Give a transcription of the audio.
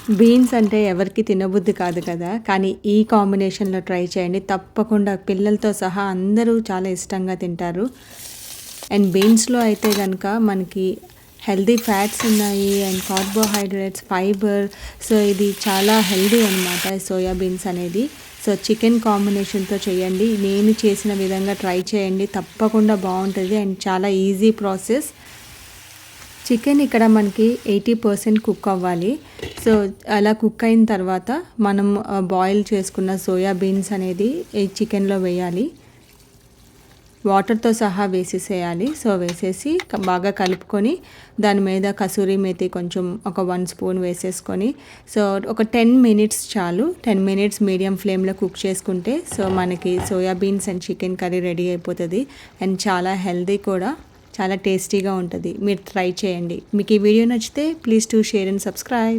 Beans అంటే ఎవరికి తినబుద్ధి కాదు కదా! కానీ ఈ కాంబినేషన్‌లో ట్రై చేయండి. తప్పకుండా పిల్లలతో సహా అందరూ చాలా ఇష్టంగా తింటారు. అండ్ బీన్స్‌లో అయితే గనక మనకి హెల్తీ ఫ్యాట్స్ ఉన్నాయి అండ్ కార్బోహైడ్రేట్స్, ఫైబర్. సో, ఇది చాలా హెల్తీ అనమాట సోయా బీన్స్ అనేది. సో, చికెన్ కాంబినేషన్‌తో చేయండి. నేను చేసిన విధంగా ట్రై చేయండి. తప్పకుండా బావుంటది అండ్ చాలా ఈజీ ప్రాసెస్. చికెన్ ఇక్కడ మనకి 80% కుక్ అవ్వాలి. సో, అలా కుక్ అయిన తర్వాత మనం బాయిల్ చేసుకున్న సోయా బీన్స్ అనేది ఈ చికెన్‌లో వేయాలి. వాటర్‌తో సహా వేసేసేయాలి. సో, వేసేసి బాగా కలుపుకొని దాని మీద కసూరి మేతి కొంచెం ఒక 1 స్పూన్ వేసేసుకొని సో, ఒక 10 మినిట్స్ చాలు. 10 మినిట్స్ మీడియం ఫ్లేమ్‌లో కుక్ చేసుకుంటే సో, మనకి soya beans and chicken curry ready అయిపోతది. అండ్ చాలా హెల్తీ కూడా. చాలా టేస్టీగా ఉంటది. మీరు ట్రై చేయండి. మీకు ఈ వీడియో నచ్చితే please do share and subscribe.